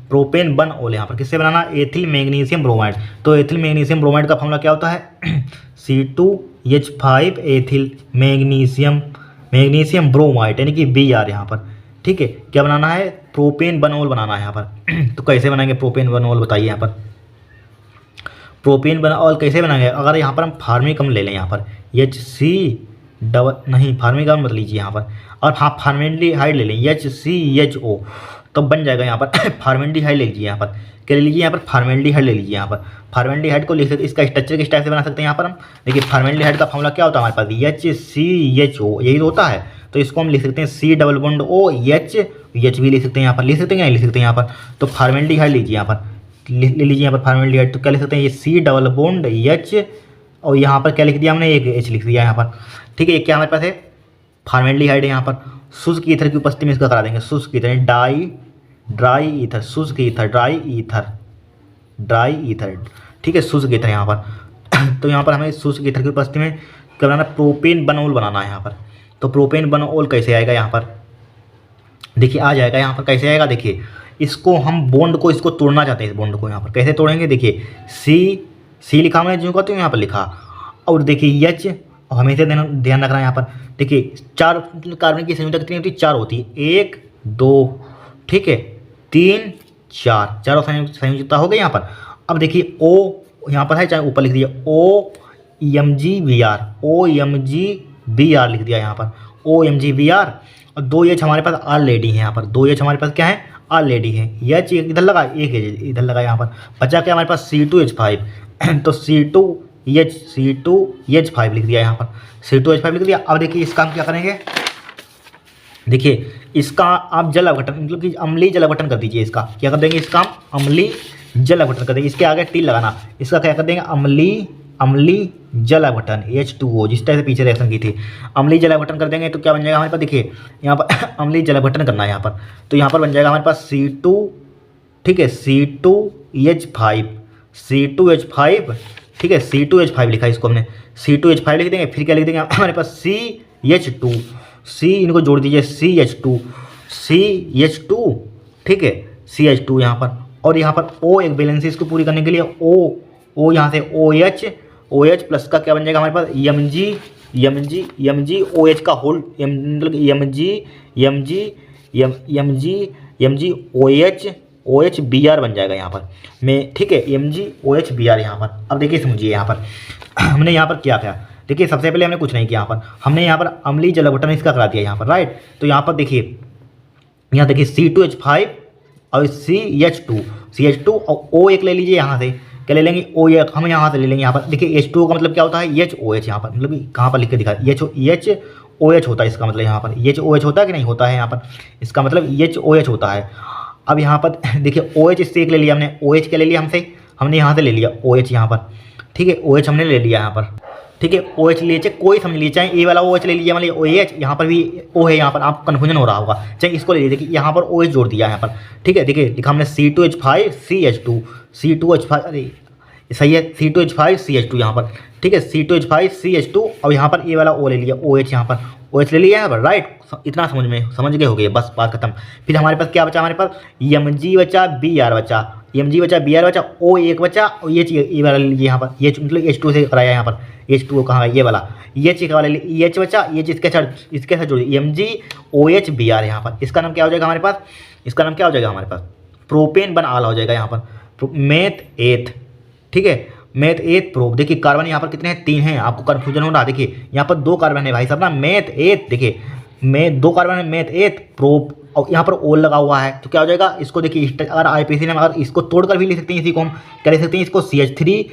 S1: प्रोपेन बनॉल यहाँ पर किससे बनाना, एथिल मैग्नीशियम ब्रोमाइड। तो एथिल मैग्नीशियम ब्रोमाइड का फॉर्मूला क्या होता है C2H5 एथिल मैग्नीशियम ब्रोमाइड, यानी कि Br यहाँ पर, ठीक है। क्या बनाना है, प्रोपेन बनॉल बनाना है यहाँ पर तो कैसे बनाएंगे प्रोपेन बनॉल, बताइए यहाँ पर प्रोपेन बनॉल कैसे बनाएंगे। अगर यहाँ पर हम फार्मिकम ले लें, यहाँ पर फार्मिकम मत लीजिए यहाँ पर, और हाँ फार्मेल्डिहाइड ले लें HCHO, तो बन जाएगा यहाँ पर फार्मेल्डिहाइड ले लीजिए, यहाँ पर क्या ले लीजिए, यहाँ पर फार्मेल्डिहाइड ले लीजिए। यहाँ पर फार्मेल्डिहाइड को लिख सकते, इसका स्ट्रक्चर किस टाइप से बना सकते हैं यहाँ पर हम, देखिए फार्मेल्डिहाइड का फॉर्मूला क्या होता है हमारे पास, HCHO, यही तो होता है। तो इसको हम लिख सकते हैं C डबल बॉन्ड OH भी लिख सकते हैं, यहाँ पर लिख सकते हैं, नहीं लिख सकते हैं यहाँ पर। तो फार्मेल्डिहाइड लीजिए, यहाँ पर ले लीजिए, यहाँ पर फार्मेल्डिहाइड, तो क्या लिख सकते हैं, ये C डबल बॉन्ड H, और यहाँ पर क्या लिख दिया हमने, एक H लिख दिया यहाँ पर, ठीक है। क्या हमारे पास है, फार्मेल्डिहाइड है। यहाँ पर शुष्क ईथर की उपस्थिति में इसका करा देंगे, शुष्क ईथर ड्राई ईथर, शुष्क ईथर ड्राई ईथर, ठीक है, शुष्क ईथर यहाँ पर तो यहाँ पर हमें शुष्क ईथर की उपस्थिति में क्या बनाना, प्रोपेन बनॉल बनाना है यहाँ पर। तो प्रोपेन बनॉल कैसे आएगा, यहाँ पर देखिए आ जाएगा, यहाँ पर कैसे आएगा, देखिए इसको हम बॉन्ड को इसको तोड़ना चाहते हैं, इस बॉन्ड को यहाँ पर कैसे तोड़ेंगे, देखिए सी लिखा हमने जो कहते हैं यहाँ पर लिखा, और देखिए H, और हमेशा ध्यान रखना है यहाँ पर, देखिए 4 कार्बन की संयोजकता कितनी होती है, 4 होती है, 1 2, ठीक है, 3 4, चारों संयोजकता हो गई यहाँ पर। अब देखिए O यहाँ पर है, चाहे ऊपर लिख दिया OMgBr लिख दिया यहाँ पर OMgBr, और 2 H हमारे पास ऑलरेडी है, यहाँ पर 2 H हमारे पास क्या है, ऑलरेडी है। H इधर लगा, एक इधर लगा, यहाँ पर बचा क्या हमारे पास C2H5 तो C2H5 लिख दिया, यहाँ पर C2H5 लिख दिया। अब देखिए इसका हम क्या करेंगे, देखिए इसका आप जल अपघटन मतलब कि अम्लीय जल अपघटन कर दीजिए। इसका क्या कर देंगे, इसका हम अम्लीय जल अपघटन कर देंगे, इसके आगे टी लगाना, इसका क्या कर देंगे, अम्लीय जल अपघटन H2O, जिस तरह से पीछे रिएक्शन की थी, अम्लीय जल अपघटन कर देंगे तो क्या बन जाएगा हमारे पास, देखिए यहाँ पर अम्लीय जल अपघटन करना है यहाँ पर, तो यहाँ पर बन जाएगा हमारे पास C2, ठीक है, C2H5, ठीक है, C2H5 लिखा है, इसको हमने C2H5 लिख देंगे। फिर क्या लिख देंगे हमारे पास CH2, C इनको जोड़ दीजिए CH2, ठीक है, CH2 यहाँ पर, और यहाँ पर O एक बैलेंस इसको पूरी करने के लिए O यहाँ से OH प्लस का क्या बन जाएगा हमारे पास MgOH का होल, मतलब MgOH Br बन जाएगा यहाँ पर में, ठीक है, MgOH Br यहाँ पर। अब देखिए समझिए, यहाँ पर हमने यहाँ पर क्या देखिए सबसे पहले हमने कुछ नहीं किया, यहाँ पर हमने यहाँ पर अम्लीय जल अपघटन इसका करा दिया यहाँ पर, राइट। तो यहाँ पर देखिए, यहाँ देखिए C2H5 और CH2 और O एक ले लीजिए यहाँ से, क्या ले लेंगे O एक हम यहाँ से ले लेंगे। यहाँ पर देखिए H2O का मतलब क्या होता है HOH, यहाँ पर मतलब कहाँ पर लिख के दिखा HOH होता है, इसका मतलब यहाँ पर HOH होता है कि नहीं होता है, यहाँ पर इसका मतलब HOH होता है। अब यहाँ पर देखिए OH इससे एक ले लिया हमने, OH क्या ले लिया हमने यहाँ से ले लिया OH यहाँ पर, ठीक है OH हमने ले लिया यहाँ पर, ठीक है OH ले लीजिए, कोई समझ लीजिए, चाहे ए वाला OH ले लीजिए, मान लीजिए OH यहाँ पर भी O है, यहाँ पर आप कन्फ्यूजन हो रहा होगा, चाहे इसको ले लीजिए कि यहाँ पर OH जोड़ दिया यहाँ पर, ठीक है। देखिए लिखा हमने C2H5 अरे सही है C2H5CH2 यहाँ पर, ठीक है C2H5CH2 और यहाँ पर ए वाला O ले लिया OH, यहाँ पर OH ले लिया यहाँ पर, राइट। इतना समझ गए हो गए, बस बात खत्म। फिर हमारे पास क्या बचा, हमारे पास Mg बचा Br बचा O एक बचा और ये वाला ले लीजिए यहाँ पर, ये मतलब H2 से कराया यहाँ पर, H2O कहाँ है ये वाला, H वाला H बचा, H इसके साथ जोड़िए MgOH Br यहाँ पर, इसका नाम क्या हो जाएगा हमारे पास, इसका नाम क्या हो जाएगा हमारे पास प्रोपेन बन आला हो जाएगा यहाँ पर, मेथ एथ, ठीक है मेथ एथ प्रोप। देखिए कार्बन यहाँ पर कितने हैं 3 हैं, आपको कन्फ्यूजन हो रहा है, देखिए यहाँ पर 2 कार्बन है भाई साहब ना, मेथ एथ, देखिए 2 कार्बन है मेथ एथ प्रोप और यहाँ पर ओल लगा हुआ है, तो क्या हो जाएगा इसको देखिए, अगर IPC ने अगर इसको तोड़कर भी लिख सकते हैं, इसी को हम क्या लिख सकते हैं, इसको CH3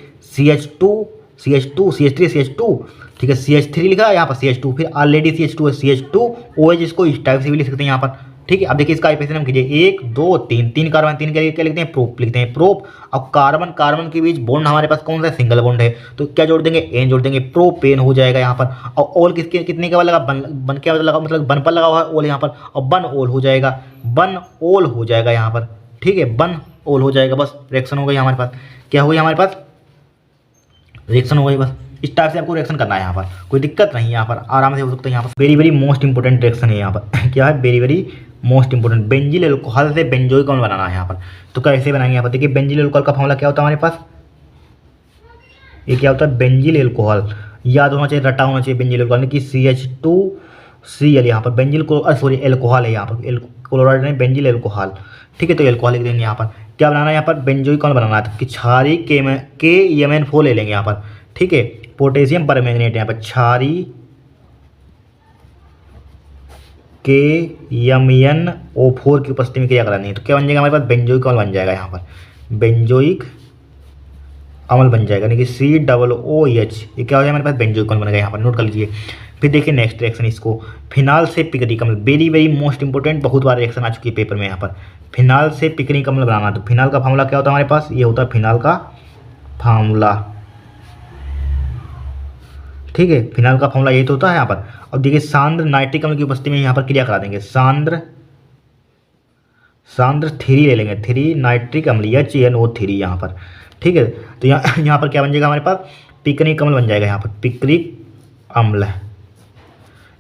S1: ठीक है CH3 लिखा है यहाँ पर CH2, फिर ऑलरेडी CH2 OH, इसको इस टाइप से भी लिख सकते हैं यहाँ पर, ठीक है। अब देखिए इसका IPC नाम कीजिए 1 2 3 कार्बन, 3 क्या लिखते हैं प्रोप लिखते हैं प्रोप। अब कार्बन के बीच बॉन्ड हमारे पास कौन सा सिंगल बॉन्ड है, तो क्या जोड़ देंगे एन जोड़ देंगे, प्रोपेन हो जाएगा यहाँ पर। और ओल कितने का लगा, बन क्या लगा, मतलब बन पर लगा हुआ है ओल यहाँ पर, और बन ओल हो जाएगा यहाँ पर, ठीक है बन ओल हो जाएगा, बस रिएक्शन हो गई हमारे पास, क्या हो गई हमारे पास रिएक्शन हो गई। बस इस टाइप से आपको रिएक्शन करना है, यहाँ पर कोई दिक्कत नहीं है, यहाँ पर आराम से हो सकता है। यहाँ पर वेरी मोस्ट इंपोर्टेंट रिएक्शन है यहाँ पर क्या है very most important, benzyl alcohol से बेंजोइक अम्ल बनाना है यहाँ पर। तो कैसे बनाएंगे यहाँ पर, देखिए बेंजिल एल्कोहल का फॉर्मूला क्या होता है हमारे पास, ये क्या होता है बेंजिल एल्कोहल, याद होना चाहिए, रटा होना चाहिए बेंजिल एल्कोहल की CH2Cl, यहाँ पर बेंजिल सॉरी एल्कोहल है यहाँ पर, क्लोराइड नहीं बेंजिल एल्कोहल, ठीक है। तो एल्कोहल लिख देंगे यहाँ पर, क्या बनाना है यहाँ पर बेंजोइक अम्ल बनाना है, तो क्षारी KMnO4 ले लेंगे यहाँ पर, ठीक है। पोटेशियम परमैंगनेट यहाँ पर क्षारी KMnO4 की उपस्थिति में क्या करानी है, तो क्या बन जाएगा हमारे पास बेंजोइक अम्ल बन जाएगा यहाँ पर, बेंजोइक अम्ल बन जाएगा, यानी कि COOH, ये क्या हो जाएगा हमारे पास बेंजोइक अम्ल बनेगा यहाँ पर, नोट कर लीजिए। फिर देखिए नेक्स्ट रिएक्शन, इसको फिनाल से पिकनिक अम्ल, वेरी मोस्ट इंपोर्टेंट, बहुत बार रिएक्शन आ चुकी है पेपर में यहाँ पर, फिनाल से पिकनिक अम्ल बनाना। तो फिनाल का फार्मूला क्या होता है हमारे पास, ये होता है फिनाल का फार्मूला, ठीक है फिनाल का फार्मूला यही तो होता है यहाँ पर। अब देखिए सांद्र नाइट्रिक अम्ल की उपस्थिति में यहाँ पर क्रिया करा देंगे, सांद्र 3 ले लेंगे, 3 नाइट्रिक अम्ल HNO3 यहाँ पर, ठीक है। तो यहाँ पर क्या बन जाएगा हमारे पास पिकनिक अम्ल बन जाएगा यहाँ पर, पिकनिक अम्ल।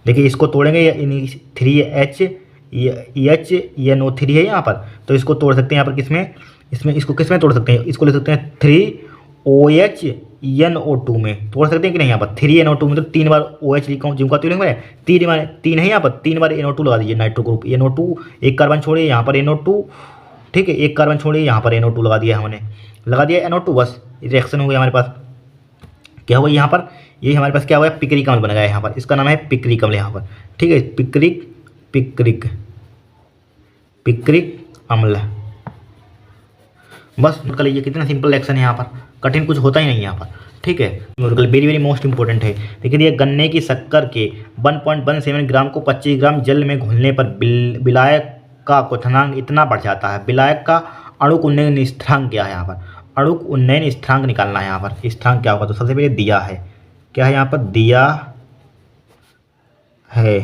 S1: देखिए इसको तोड़ेंगे, 3HNO3 है यहाँ पर, तो इसको तोड़ सकते हैं यहाँ पर इसको किसमें तोड़ सकते हैं, इसको ले सकते हैं 3OHNO2 में तोड़ सकते हैं कि नहीं, यहाँ पर 3NO2 मतलब 3 बार OH लिखा हूँ, जिनका तोड़ेंगे 3 है यहाँ पर, 3 बार NO2 लगा दीजिए, नाइट्रो ग्रुप NO2, एक कार्बन छोड़िए यहाँ पर NO2, ठीक है एक कार्बन छोड़िए यहाँ पर NO2 लगा दिया हमने, लगा दिया NO2, बस रिएक्शन हो गया हमारे पास। क्या हुआ यहाँ पर, ये हमारे पास क्या हुआ पिकरिक अम्ल बन गया यहाँ पर, इसका नाम है पिकरिक अम्ल यहाँ पर, ठीक है पिकरिक अम्ल। बस नोट कर लीजिए, कितना सिंपल रिएक्शन है यहाँ पर, कठिन कुछ होता ही नहीं है यहाँ पर, ठीक है। वेरी मोस्ट इंपोर्टेंट है। देखिए गन्ने की शक्कर के 1.17 ग्राम को 25 ग्राम जल में घुलने पर विलायक का क्वथनांक इतना बढ़ जाता है, विलायक का अणुक उन्नयन स्थिरांक क्या है यहाँ पर, अणुक उन्नयन स्थिरांक निकालना है यहाँ पर, स्थिरांक क्या होगा, तो सबसे पहले दिया है, क्या है यहाँ पर दिया है,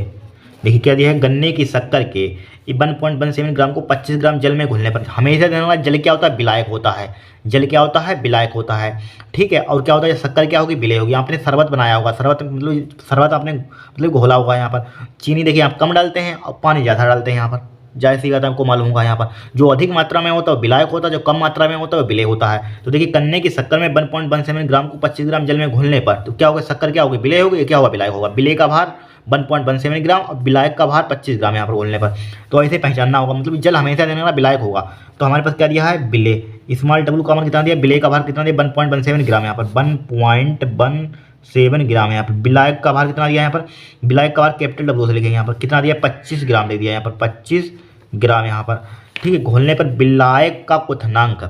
S1: देखिए क्या दिया है गन्ने की शक्कर के 1.17 ग्राम को 25 ग्राम जल में घुलने पर, हमेशा देने वाला जल क्या होता है विलायक होता है, जल क्या होता है विलायक होता है, ठीक है। और क्या होता है शक्कर क्या होगी विलेय होगी, आपने शरबत बनाया होगा, शरबत आपने मतलब घोला होगा, यहाँ पर चीनी देखिए आप कम डालते हैं और पानी ज़्यादा डालते हैं, यहाँ पर जाहिर सी बात है आपको मालूम होगा, यहाँ पर जो अधिक मात्रा में होता है वो विलायक होता है, जो कम मात्रा में होता है वो विलेय होता है। तो देखिए गन्ने की शक्कर में 1.17 ग्राम को 25 ग्राम जल में घुलने पर तो क्या होगा, शक्कर क्या होगी विलेय होगी, क्या होगा विलायक होगा, विलेय का भार 1.17 ग्राम और विलायक का भार 25 ग्राम यहाँ पर घोलने पर, तो ऐसे पहचानना होगा, मतलब जल हमेशा देने वाला विलायक होगा। तो हमारे पास क्या दिया है विलेय, स्मॉल डब्ल्यू का मान कितना दिया, विलेय का भार कितना दिया 1.17 ग्राम यहाँ पर, 1.17 ग्राम यहाँ पर, विलायक का भार कितना दिया यहाँ पर, विलायक का भार कैपिटल डब्ल्यू से लिखेंगे यहाँ पर कितना दिया 25 ग्राम दे दिया यहाँ पर, 25 ग्राम यहाँ पर, ठीक है, घोलने पर विलायक का क्वथनांक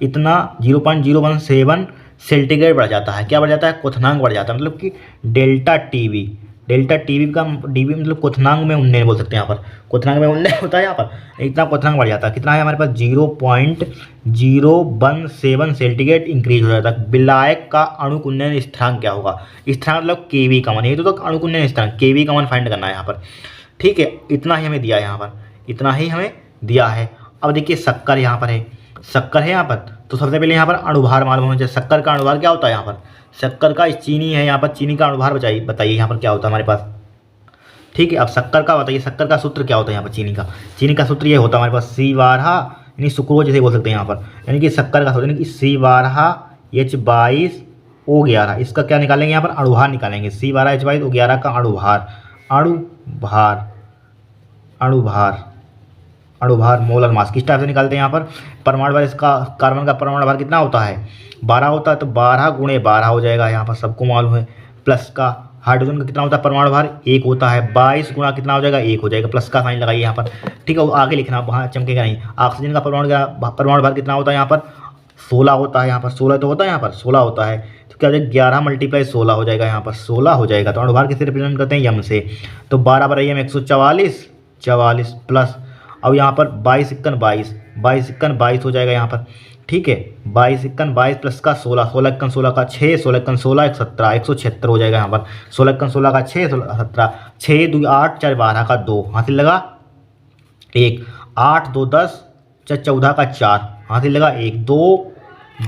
S1: इतना 0.017 सेंटीग्रेड बढ़ जाता है। क्या बढ़ जाता है? क्वथनांक बढ़ जाता है, मतलब कि डेल्टा टीवी का डीवी मतलब क्वथनांक में उन्नयन बोल सकते हैं यहाँ पर। क्वथनांक में उन्नयन होता है यहाँ पर, इतना क्वथनांक बढ़ जाता है। कितना है हमारे पास? 0.017 सेंटीग्रेड इंक्रीज हो जाता है। विलायक का अणु उन्नयन स्थिरांक क्या होगा? स्थिरांक मतलब केवी का मान, ये तो अणु उन्नयन स्थिरांक केवी का मान फाइंड करना है यहाँ पर। ठीक है, इतना ही हमें दिया है यहाँ पर, इतना ही हमें दिया है। अब देखिए शक्कर यहाँ पर है, शक्कर है यहाँ पर, तो सबसे पहले यहाँ पर अणुभार मालूम होना चाहिए। शक्कर का अणुभार क्या होता है यहाँ पर? शक्कर का चीनी है यहाँ पर, चीनी का अणुभार बताइए यहाँ पर क्या होता है हमारे पास। ठीक है, अब शक्कर का बताइए, शक्कर का सूत्र क्या होता है यहाँ पर? चीनी का सूत्र ये होता है हमारे पास C12 यानी सुक्रोज जैसे बोल सकते हैं यहाँ पर, यानी कि शक्कर का सूत्र यानी कि C12H22O11। इसका क्या निकालेंगे यहाँ पर? अणुभार निकालेंगे। C12H22O11 का अणुभार मोलर मास किस टाइप से निकालते हैं यहाँ पर? परमाणु भार, इसका कार्बन का परमाणु भार कितना होता है? 12 होता है, तो 12 गुणे 12 हो जाएगा यहाँ पर, सबको मालूम है। प्लस का हाइड्रोजन का कितना होता है परमाणु भार? 1 होता है, 22 गुणा कितना हो जाएगा? 1 हो जाएगा, प्लस का साइन लगाइए यहाँ पर। ठीक है, वो आगे लिखना, वहाँ चमकेगा नहीं। ऑक्सीजन का परमाणु भार कितना होता है यहाँ पर? 16 होता है यहाँ पर, 16 तो होता है यहाँ पर, 16 होता है, तो क्या हो जाएगा? 11 × 16 हो जाएगा यहाँ पर, 16 हो जाएगा। तो अणुभार किससे रिप्रेजेंट करते हैं? यम से, तो 12 × यम 144 प्लस, अब यहाँ पर 22 × 22 हो जाएगा यहाँ पर। ठीक है, 22 × 22 प्लस का 16 × 16 का 6 16 × 16 17 176 हो जाएगा यहाँ पर। 16 × 16 का 6 17 6 2 8 4 12 का 2 हासिल लगा 1 8 2 10 4 14 का 4 हासिल लगा 1 2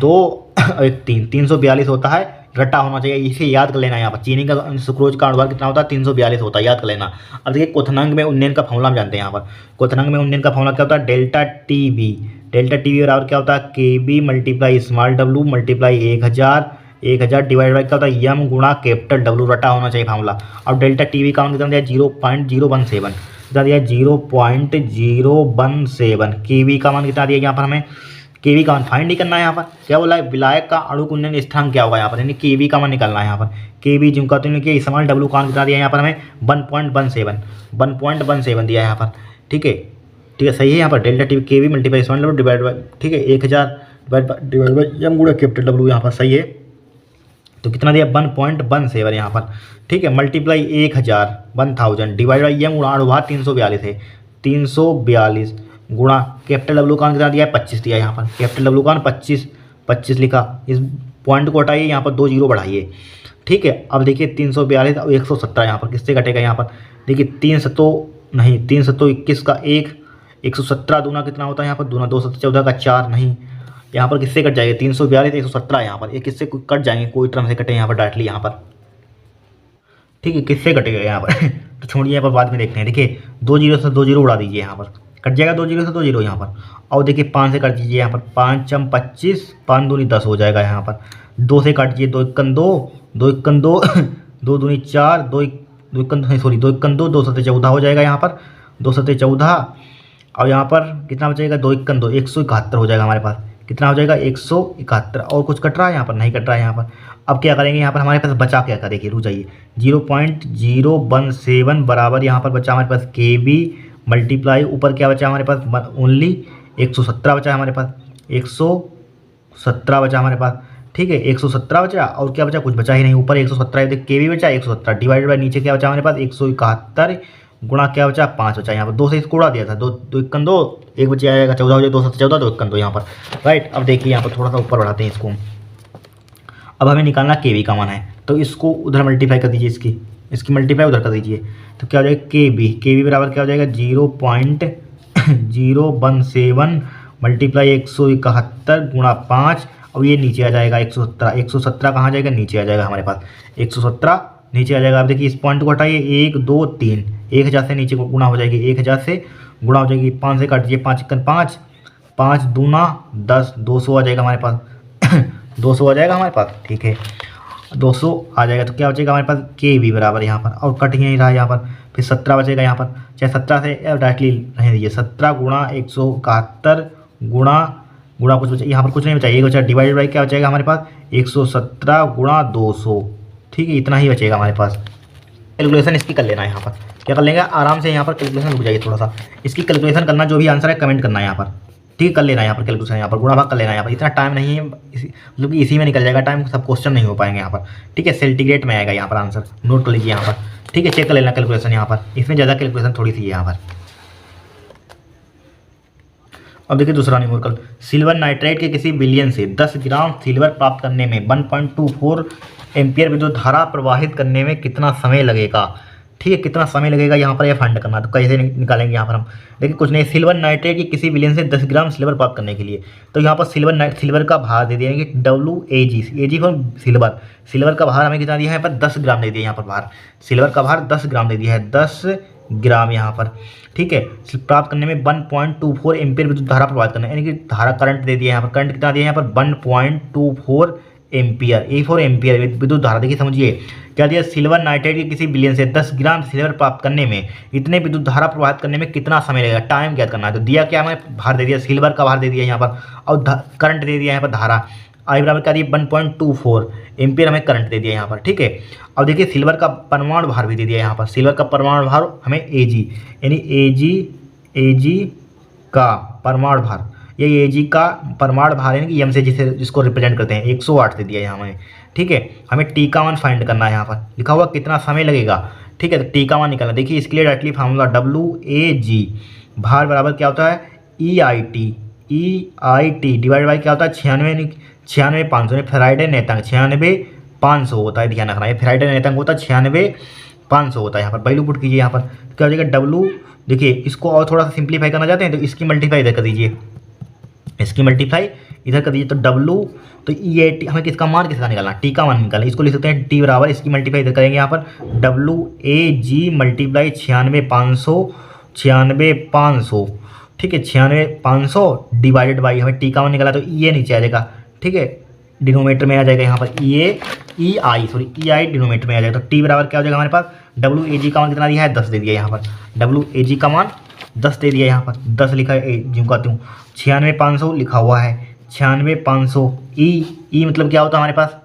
S1: 2 1 3 342 होता है। रट्टा होना चाहिए, इसे याद कर लेना। यहाँ पर चीनी का सुक्रोज का अणुभार कितना होता है? 342 होता है, याद कर लेना। अब देखिए क्वथनांक में उन्नयन का फॉर्मूला हम जानते हैं यहाँ पर। क्वथनांक में उन्नयन का फॉर्मूला क्या होता है? डेल्टा टीवी बराबर क्या होता है? KB multiply small W multiply 1000 divide by क्या होता है? यम गुणा कैपिटल डब्लू। रटा होना चाहिए फॉर्मूला। अब डेल्टा टीवी का मान कितना दिया? 0.017 कितना दिया? 0.017। केवी का मान कितना दिया यहाँ पर? हमें केवी का मान फाइंड ही करना है यहाँ पर। क्या बोला है? विलायक का अणु उन्नयन स्थिरांक क्या होगा यहाँ पर? यानी केवी का मान निकालना है यहाँ पर। केवी जिम का तो कि स्मॉल डब्लू का मान कितना दिया यहाँ पर हमें? 1.17 दिया है यहाँ पर। ठीक है, सही है यहाँ पर। Delta T KV multiply small W divide by, ठीक है, 1000 डिवाइड बाई यम गुणा कैपिटल डब्लू यहाँ पर, सही है। तो कितना दिया? 1.17 यहाँ पर। ठीक है, मल्टीप्लाई 1000 डिवाइड बाई यम गुणा अणुभार 342 है, 342 गुणा कैपिटल डब्लू का कितना दिया है? 25 दिया यहाँ पर। कैपिटल डब्लू का 25 लिखा। इस पॉइंट को हटाइए, यहाँ पर 2 जीरो बढ़ाइए। ठीक है, अब देखिए 342 और 117 यहाँ पर किससे घटेगा? यहाँ पर देखिए 321 का 117 दूना कितना होता है यहाँ पर? दूना 214 का 4 नहीं, यहाँ पर किससे कट जाएगा? 342 117 यहाँ पर, ये किससे कट जाएंगे? कोई टर्म से कटे यहाँ पर डायरेक्टली यहाँ पर। ठीक है, किससे कटेगा यहाँ पर? तो छोड़िए, यहाँ पर बाद में देखते हैं। देखिए 2 जीरो से 2 जीरो उड़ा दीजिए, यहाँ पर कट जाएगा 2 जीरो से 2 जीरो यहाँ पर। और देखिए 5 से काट दीजिए यहाँ पर, 5 × 25 5 दूनी 10 हो जाएगा यहाँ पर। 2 से काट दीजिए, 2 × 2 2 × 2 2 दूनी 4 2 × 2 2 7 14 हो जाएगा यहाँ पर, 2 7 14। और यहाँ पर कितना बचेगा? 2 × 2 171 हो जाएगा हमारे पास। कितना हो जाएगा? 171। और कुछ कट रहा है यहाँ पर? नहीं कट रहा है यहाँ पर। अब क्या करेंगे यहाँ पर? हमारे पास बचा क्या था? देखिए रुक जाइए, 0.017 बराबर यहाँ पर बचा हमारे पास केबी मल्टीप्लाई ऊपर क्या बचा हमारे पास? ओनली 117 बचा हमारे पास, 117 बचा हमारे पास। ठीक है, 117 बचा और क्या बचा? कुछ बचा ही नहीं। ऊपर 117 केवी बचा, 117 डिवाइडेड बाई नीचे क्या बचा हमारे पास? 171 गुणा क्या बचा? 5 बचा यहाँ पर। 2 से इसको उड़ा दिया था, 2 2 × 2 1 बचे आएगा, 14 हो जाएगा, 2 7 14 2 × 2 यहाँ पर, राइट। अब देखिए यहाँ पर थोड़ा सा ऊपर बढ़ाते हैं इसको। अब हमें निकालना केवी का मान है, तो इसको उधर मल्टीप्लाई कर दीजिए, इसकी मल्टीप्लाई उधर कर दीजिए, तो क्या हो जाएगा? केवी बराबर क्या हो जाएगा? 0.017 मल्टीप्लाई 171 गुणा 5। अब ये नीचे आ जाएगा 117 कहाँ जाएगा? नीचे आ जाएगा हमारे पास, 117 नीचे आ जाएगा। अब देखिए इस पॉइंट को हटाइए, 1 2 3 1000 से नीचे गुणा हो जाएगी, 1000 से गुणा हो जाएगी। 5 से काट दीजिए, 5 × 5 5 दूना 10 200 आ जाएगा हमारे पास 200 आ जाएगा हमारे पास। ठीक है, 200 आ जाएगा, तो क्या बचेगा हमारे पास? के वी बराबर यहाँ पर, और कट ही नहीं रहा यहाँ पर, फिर 17 बचेगा यहाँ पर, चाहे 17 से डायरेक्टली रहने दीजिए, 17 गुणा 171 गुणा कुछ बचा यहाँ पर, कुछ नहीं बचा, एक बचा डिवाइडेड बाई क्या बचेगा हमारे पास? 117 गुणा 200। ठीक है, इतना ही बचेगा हमारे पास। कैलकुलेशन इसकी कर लेना है यहाँ पर। क्या कर लेंगे आराम से यहाँ पर कैलकुलेशन, रुक जाइए थोड़ा सा, इसकी कैलकुलेशन करना, जो भी आंसर है कमेंट करना है यहाँ पर, ठीक है, कर लेना है यहाँ पर कैलकुलेशन, यहाँ पर गुणा भाग कर लेना है यहाँ पर। इतना टाइम नहीं है, मतलब कि इसी में निकल जाएगा टाइम, सब क्वेश्चन नहीं हो पाएंगे यहाँ पर, ठीक है। सेंटीग्रेड में आएगा यहाँ पर आंसर, नोट कर लीजिए यहाँ पर, ठीक है। चेक कर लेना कैलकुलेशन यहाँ पर, इसमें ज़्यादा कैलकुलेशन थोड़ी सी है यहाँ पर। अब देखिए दूसरा न्यूमेरिकल, सिल्वर नाइट्राइड के किसी विलयन से 10 ग्राम सिल्वर प्राप्त करने में 1.24 एम्पियर विद्युत धारा प्रवाहित करने में कितना समय लगेगा, ठीक है। कितना समय लगेगा यहाँ पर, यह फाइंड करना। तो कैसे निकालेंगे यहाँ पर हम, देखिए कुछ नहीं, सिल्वर नाइट्रेट की किसी विलयन से 10 ग्राम सिल्वर प्राप्त करने के लिए, तो यहाँ पर सिल्वर का भार दे दिया WAG फॉर सिल्वर का भार हमें कितना दिया है यहाँ पर 10 ग्राम दे दिया यहाँ पर भार, सिल्वर का भार 10 ग्राम दे दिया है, 10 ग्राम यहाँ पर, ठीक है। प्राप्त करने में 1.24 एम्पियर विद्युत धारा प्रवाहित करना है, यानी कि धारा करंट दे दिया है यहाँ पर, करंट कितना दिया है यहाँ पर 1.24 एम्पियर, A4 एम्पियर विद्युत धारा। देखिए समझिए क्या दिया, सिल्वर नाइट्रेट के किसी विलयन से 10 ग्राम सिल्वर प्राप्त करने में इतने विद्युत धारा प्रवाहित करने में कितना समय लगेगा, टाइम ज्ञात करना है। तो दिया क्या हमें, भार दे दिया, सिल्वर का भार दे दिया यहाँ पर, और करंट दे दिया यहाँ पर धारा, आई बराबर क्या दी 1.24 एम्पियर हमें करंट दे दिया यहाँ पर, ठीक है। अब देखिए सिल्वर का परमाणु भार भी दे दिया यहाँ पर, सिल्वर का परमाणु भार हमें AG, यानी AG का परमाणु भार, ये AG का परमाणु भार यानी कि M से जिसको रिप्रेजेंट करते हैं 108 दे दिया यहाँ हमें, ठीक है। हमें टी का मान फाइंड करना है, यहाँ पर लिखा हुआ कितना समय लगेगा, ठीक है। तो टी का मान निकालना, देखिए इसके लिए डायरेक्टली फार्मूला WAG भार बराबर क्या होता है EIT डिवाइड बाई क्या होता है 96,500, फेराइडे नेतांक 96,500 होता है, ध्यान रखना है। फेराइडे नेतांक होता है 96,500 होता है। यहाँ पर वैल्यू पुट कीजिए, यहाँ पर क्या हो जाएगा W, देखिए इसको और थोड़ा सा सिंप्लीफाई करना चाहते हैं तो इसकी मल्टीप्लाई इधर कर दीजिए, इसकी मल्टीप्लाई इधर कर दीजिए, तो W, तो EIT हमें किसका मान किसका निकालना, टी का मान निकालना, इसको लिख सकते हैं T बराबर, इसकी मल्टीप्लाई इधर करेंगे यहाँ पर WAG मल्टीप्लाई 96,500, ठीक है, 96,500 डिवाइडेड बाई हमें टी का मान निकाला तो ये नीचे आ जाएगा, ठीक है, डिनोमीटर में आ जाएगा यहाँ पर EI डिनोमीटर में आ जाएगा। तो टी बराबर क्या हो जाएगा हमारे पास, WAG का मान कितना दिया है 10 दे दिया यहाँ पर, WAG का मान 10 दे दिया यहाँ पर, 10 लिखा है, जिनका 96,500 लिखा हुआ है, 96,500 ई मतलब क्या होता है हमारे पास,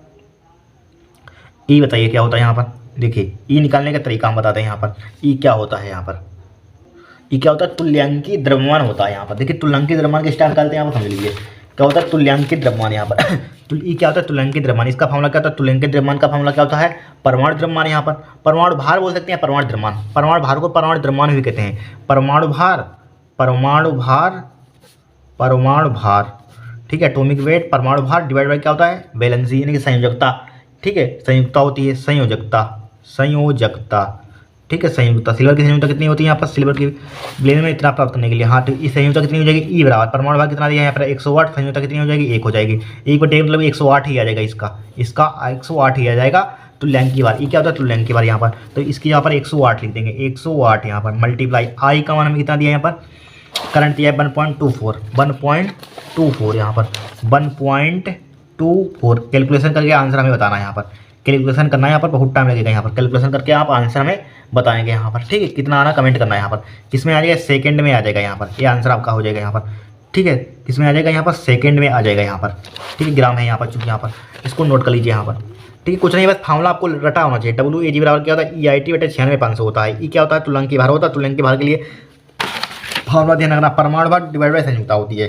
S1: ई बताइए क्या होता है यहाँ पर, देखिए ई निकालने का तरीका हम बताते हैं यहाँ पर। ई क्या होता है यहाँ पर, ई क्या होता है, तुल्यांकी द्रव्यमान होता है यहाँ पर। देखिए तुल्यांकी द्रव्यमान के स्टार्ट करते हैं यहाँ पर, समझ लीजिए क्या होता है तुल्यांकी द्रव्यमान यहाँ पर। तो ई क्या होता है तुल्यांकी द्रव्यमान, इसका फॉर्मूला क्या होता है, तुल्यांकी द्रव्यमान का फॉर्मूला क्या होता है परमाणु द्रव्यमान, यहाँ पर परमाणु भार बोल सकते हैं, परमाणु द्रव्यमान, परमाणु भार को परमाणु द्रव्यमान भी कहते हैं, परमाणु भार, ठीक है, एटॉमिक वेट, परमाणु भार डिवाइड बाई क्या होता है वैलेंसी यानी कि संयोजकता, ठीक है, संयुक्ता होती है, संयोजकता, ठीक है, संयुक्ता। सिल्वर की संयुक्ता कितनी होती है यहाँ पर, सिल्वर की विलयन में इतना प्राप्त करने के लिए, हाँ, तो इस संयुक्ता कितनी हो जाएगी, ई बराबर परमाणु भार कितना दिया है यहाँ पर 108, संयुक्ता कितनी हो जाएगी 1 हो जाएगी, 1 बटे मतलब 108 ही आ जाएगा, इसका 108 ही आ जाएगा। तुल्यांकी भार, ये क्या होता है तुल्यांकी भार यहाँ पर, तो इसकी यहाँ पर 108 लिख देंगे, 108 यहाँ पर मल्टीप्लाई आई का मान हमें कितना दिया है यहाँ पर, करंट दिया है 1.24 यहाँ पर 1.24, कैलकुलेशन करके आंसर हमें बताना है यहाँ पर, कैलकुलेशन करना है यहाँ पर, बहुत टाइम लगेगा यहाँ पर, कैलकुलेशन करके आप आंसर हमें बताएंगे यहाँ पर, ठीक है। कितना आना कमेंट करना है यहाँ पर, किसमें आ जाएगा सेकंड में आ जाएगा यहाँ पर, ये आंसर आपका हो जाएगा यहाँ पर, ठीक है, किसमें आ जाएगा यहाँ पर सेकंड में आ जाएगा यहाँ पर, ठीक है, ग्राम है यहाँ पर, चूँकि यहाँ पर इसको नोट कर लीजिए यहाँ पर, ठीक है। कुछ नहीं, बस फार्मूला आपको रटा होना चाहिए, WAG बराबर क्या होता है EIT बटे 96,500 होता है, ई क्या होता है तुल्यांकी भार होता है, तुल्यांकी भार के लिए फॉर्मूला ध्यान रखना परमाणु भार डिवाइड बाई संयुक्ता होती है,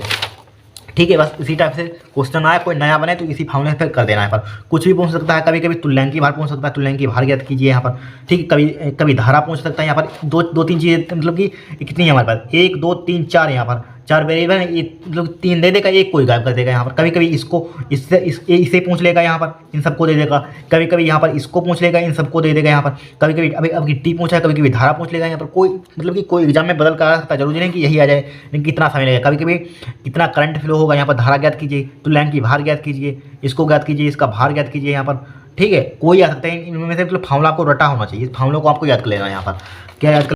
S1: ठीक है। बस इसी टाइप से क्वेश्चन आया, कोई नया बने तो इसी फॉर्मूले पे कर देना है पर, कुछ भी पूछ सकता है, कभी कभी तुल्यांकी भार पूछ सकता है, तुल्यांकी भार ज्ञात कीजिए यहाँ पर, ठीक है, कभी धारा पूछ सकता है यहाँ पर, दो तीन चीज़ें मतलब कि कितनी है हमारे पास 1 2 3 4 यहाँ पर 4 वेरिएबल है, मतलब 3 दे देगा, 1 कोई गायब कर देगा यहाँ पर, कभी कभी इसको इससे पूछ लेगा यहाँ पर, इन सबको दे देगा, कभी कभी यहाँ पर इसको पूछ लेगा, इन सबको दे देगा यहाँ पर, कभी कभी अभी टी पूछा है, कभी कभी धारा पूछ लेगा यहाँ पर, कोई मतलब कि कोई एग्जाम में बदल कर आ सकता है, जरूरी नहीं कि यही आ जाए, लेकिन कितना समय लगेगा, कभी कभी कितना करंट फ्लो होगा यहाँ पर, धारा ज्ञात कीजिए, तुल्यांकी भार ज्ञात कीजिए, इसको ज्ञात कीजिए, इसका भार ज्ञात कीजिए यहाँ पर, ठीक है, कोई आ सकता है, इनमें से मतलब फार्मूला आपको रटा होना चाहिए, इस फार्मूले को आपको याद कर लेना है यहाँ पर, क्या याद